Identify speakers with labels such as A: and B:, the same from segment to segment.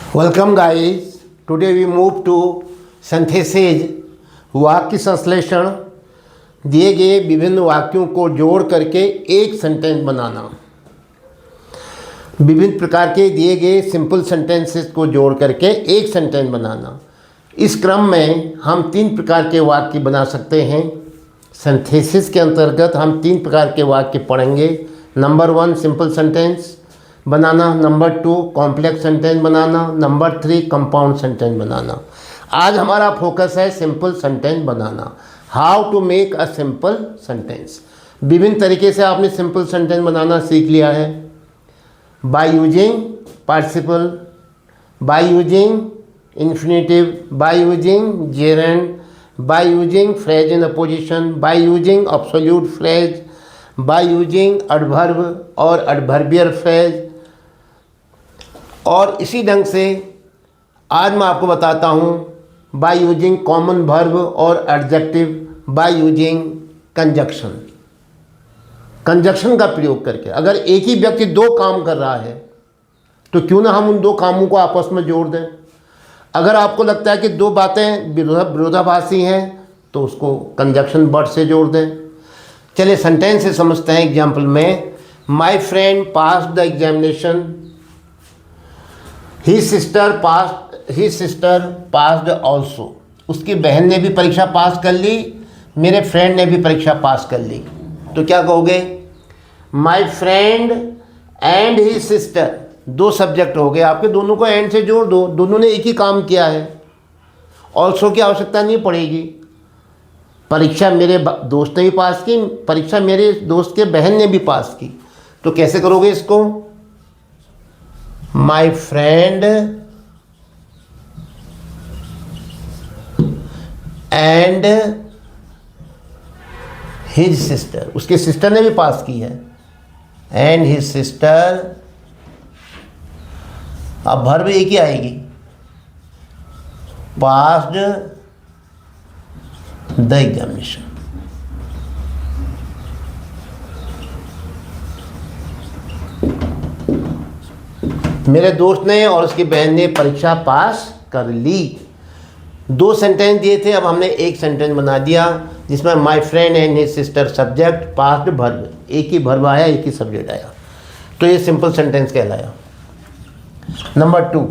A: Welcome guys, today we move to synthesis. वाक्य संश्लेषण। दिए गए विभिन्न वाक्यों को जोड़ करके एक सेंटेंस बनाना। विभिन्न प्रकार के दिए गए सिंपल सेंटेंसेस को जोड़ करके एक सेंटेंस बनाना। इस क्रम में हम तीन प्रकार के वाक्य बना सकते हैं। सिंथेसिस के अंतर्गत हम तीन प्रकार के वाक्य पढ़ेंगे। नंबर 1 सिंपल सेंटेंस बनाना, नंबर 2 कॉम्प्लेक्स सेंटेंस बनाना, नंबर 3 कंपाउंड सेंटेंस बनाना। आज हमारा फोकस है सिंपल सेंटेंस बनाना। How to make a simple sentence. विभिन्न तरीके से आपने सिंपल सेंटेंस बनाना सीख लिया है। By using participle, by using infinitive, by using gerund, by using phrase in opposition, by using absolute phrase, by using adverb और adverbial phrase. और इसी ढंग से आज मैं आपको बताता हूँ बाय यूजिंग कॉमन वर्ब और adjective, by using conjunction. Conjunction का प्रयोग करके अगर एक ही व्यक्ति दो काम कर रहा है तो क्यों ना हम उन दो कामों को आपस में जोड़ दें। अगर आपको लगता है कि दो बातें विरोधाभासी हैं तो उसको कंजक्शन वर्ड से जोड़ दें। चलिए सेंटेंस से समझते हैं। एग्जाम्पल में, my friend pass the examination, he sister passed also. उसकी बहन ने भी परीक्षा पास कर ली, मेरे फ्रेंड ने भी परीक्षा पास कर ली। तो क्या कहोगे? My friend and he sister. दो सब्जेक्ट हो गए आपके, दोनों को एंड से जोड़ दो। दोनों ने एक ही काम किया है, ऑल्सो की आवश्यकता नहीं पड़ेगी। परीक्षा मेरे दोस्त ने भी पास की, परीक्षा मेरे दोस्त के बहन ने भी पास की। तो कैसे करोगे इसको? My friend and his sister. उसके सिस्टर ने भी पास की है, एंड हिज सिस्टर। अब वर्ब एक ही आएगी, पास्ड द एग्जामिनेशन। मेरे दोस्त ने और उसकी बहन ने परीक्षा पास कर ली। दो सेंटेंस दिए थे, अब हमने एक सेंटेंस बना दिया जिसमें my friend and his sister subject, past verb. एक ही वर्ब आया, एक ही सब्जेक्ट आया, तो ये सिंपल सेंटेंस कहलाया। Number 2,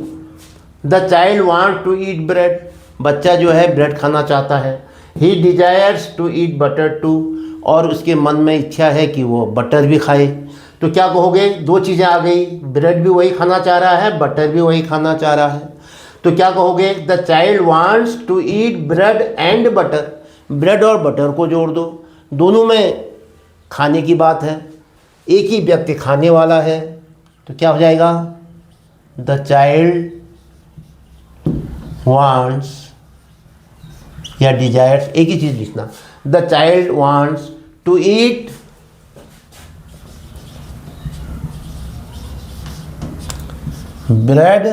A: the child want to eat bread. बच्चा जो है ब्रेड खाना चाहता है। He desires to eat butter too. और उसके मन में इच्छा है कि वो बटर भी खाए। तो क्या कहोगे? दो चीज़ें आ गई, ब्रेड भी वही खाना चाह रहा है, बटर भी वही खाना चाह रहा है। तो क्या कहोगे? The child wants to eat bread and butter. Bread और बटर को जोड़ दो, दोनों में खाने की बात है, एक ही व्यक्ति खाने वाला है। तो क्या हो जाएगा? द चाइल्ड वांट्स या डिजायर्स, एक ही चीज़ लिखना। The child wants to eat bread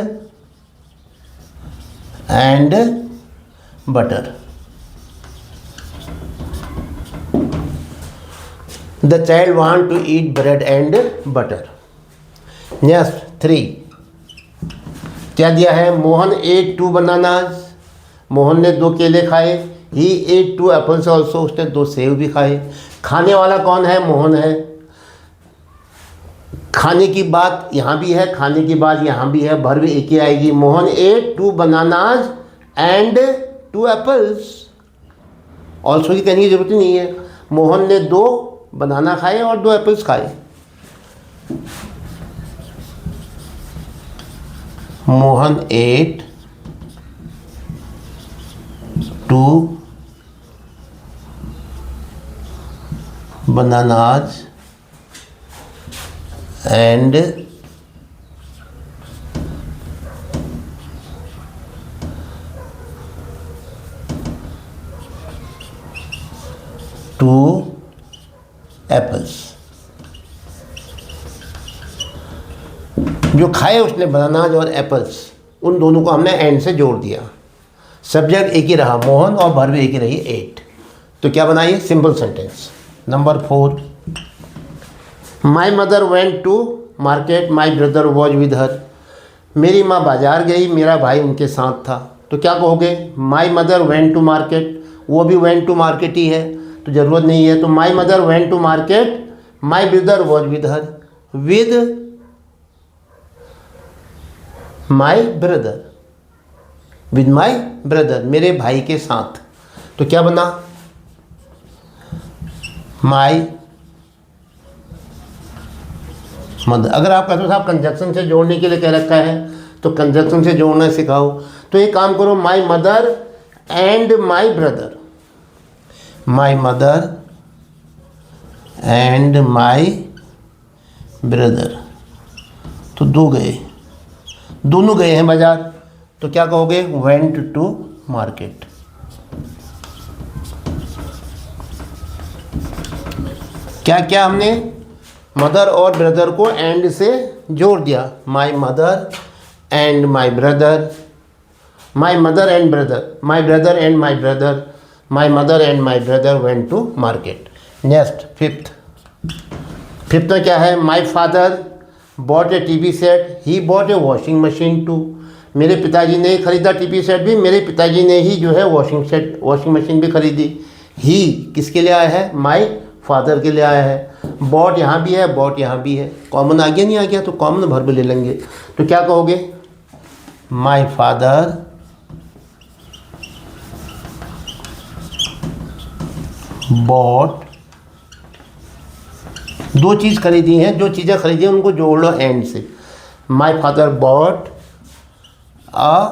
A: and butter. The child want to eat bread and butter. Next 3, क्या दिया है? Mohan ate 2 bananas. मोहन ने 2 केले खाए। ही एट 2 एप्पल्स ऑल्सो। उसने 2 सेब भी खाए। खाने वाला कौन है? मोहन है। खाने की बात यहाँ भी है, खाने की बात यहाँ भी है, वर्ब भी एक ही आएगी। Mohan ate 2 bananas and 2 apples. Also की कहने की जरूरत ही नहीं है। मोहन ने 2 बनाना खाए और 2 एप्पल्स खाए। Mohan ate 2 bananas and 2 apples. जो खाए उसने बनानाज और एप्पल्स, उन दोनों को हमने एंड से जोड़ दिया। सब्जेक्ट एक ही रहा मोहन और वर्ब एक ही रही 8। तो क्या बनाइए? Simple sentence. Number 4, my mother went to market, my brother was with her. मेरी माँ बाजार गई, मेरा भाई उनके साथ था। तो क्या कहोगे? My mother went to market, वो भी वेंट टू मार्केट ही है तो ज़रूरत नहीं है। तो my mother went to market, my brother was with her, with my brother, with my brother, मेरे भाई के साथ। तो क्या बना? My mother. अगर आप कहते हो साहब कंजक्शन से जोड़ने के लिए कह रखा है तो कंजक्शन से जोड़ना सिखाओ। तो एक काम करो, माई mother and my brother, my mother and my brother. तो दो गए, दोनों गए हैं बाजार। तो क्या कहोगे? Went to market. क्या क्या हमने मदर और ब्रदर को एंड से जोड़ दिया। My mother and my brother, my mother and brother, my brother and my brother, my mother and my brother went to market. Next fifth में क्या है? My father bought a TV set, he bought a washing machine too. मेरे पिताजी ने खरीदा TV set भी, मेरे पिताजी ने ही जो है वॉशिंग मशीन भी खरीदी। ही किसके लिए आया है? माई फादर के लिए आया है। बॉट यहाँ भी है, बॉट यहाँ भी है। कॉमन आ गया नहीं आ गया? तो कॉमन वर्ब ले लेंगे। तो क्या कहोगे? माई फादर बॉट, दो चीज़ खरीदी हैं, जो चीज़ें खरीदी हैं उनको जोड़ लो एंड से। My father bought a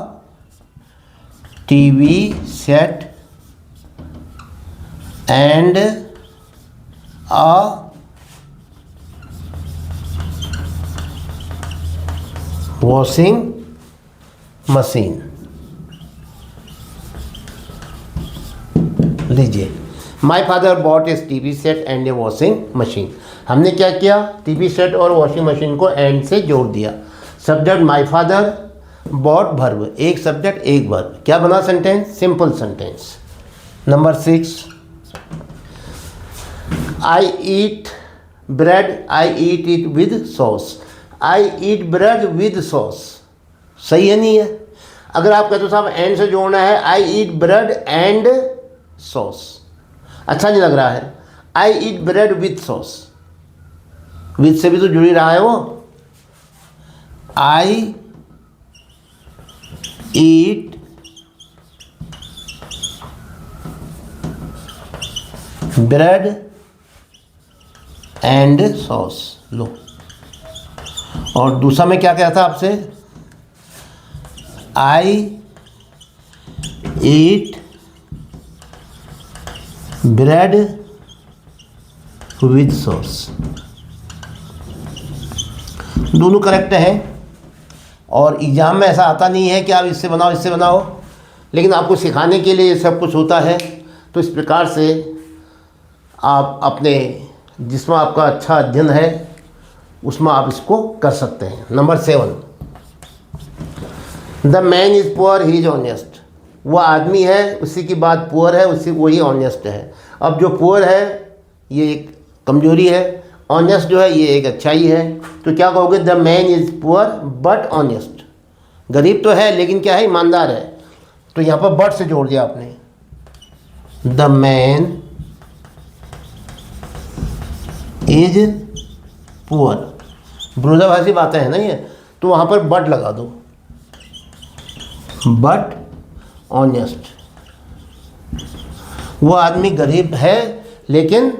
A: TV set and a washing machine. लीजिए, my father bought is TV set and a washing machine. हमने क्या किया? टीवी सेट और वॉशिंग मशीन को एंड से जोड़ दिया। Subject my father, bought verb, एक सब्जेक्ट एक वर्ब। क्या बना sentence? Simple sentence. Number 6, I eat bread, I eat it with sauce. I eat bread with sauce, सही है नहीं है? अगर आप कहते हो साहब एंड से जोड़ना है, I eat bread and sauce, अच्छा नहीं लग रहा है। I eat bread with sauce, with से भी तो जुड़ी रहा है वो। I eat bread and sauce. लो, और दूसरा में क्या कहता आपसे? I eat bread with sauce. दोनों करेक्ट हैं और एग्ज़ाम में ऐसा आता नहीं है कि आप इससे बनाओ इससे बनाओ, लेकिन आपको सिखाने के लिए ये सब कुछ होता है। तो इस प्रकार से आप अपने जिसमें आपका अच्छा अध्ययन है उसमें आप इसको कर सकते हैं। Number 7, the man is poor he is honest. वो आदमी है, उसी की बात पुअर है, उसी वही ऑनेस्ट है। अब जो पुअर है ये एक कमजोरी है, ऑनेस्ट जो है ये एक अच्छाई है। तो क्या कहोगे? The man is poor but honest. गरीब तो है लेकिन क्या है? ईमानदार है। तो यहाँ पर बट से जोड़ दिया आपने। द मैन इज पुअर, विरोधाभासी बातें हैं ना ये, तो वहाँ पर बट लगा दो, बट ऑनेस्ट। वो आदमी गरीब है लेकिन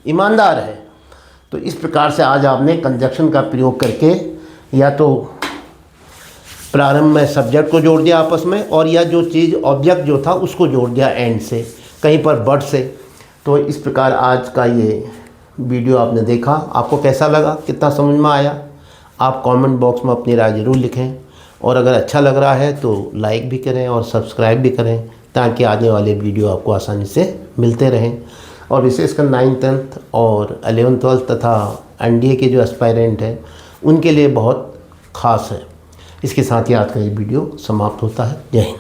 A: ईमानदार है। तो इस प्रकार से आज आपने कंजक्शन का प्रयोग करके या तो प्रारंभ में सब्जेक्ट को जोड़ दिया आपस में, और या जो चीज़ ऑब्जेक्ट जो था उसको जोड़ दिया एंड से, कहीं पर बट से। तो इस प्रकार आज का ये वीडियो आपने देखा। आपको कैसा लगा, कितना समझ में आया? आप कमेंट बॉक्स में अपनी राय ज़रूर लिखें, और अगर अच्छा लग रहा है तो लाइक भी करें और सब्सक्राइब भी करें, ताकि आने वाले वीडियो आपको आसानी से मिलते रहें। और विशेषकर 9th 10th और 11th 12th तथा एनडीए के जो एस्पायरेंट हैं उनके लिए बहुत ख़ास है। इसके साथ ही आज का ये वीडियो समाप्त होता है। जय हिंद।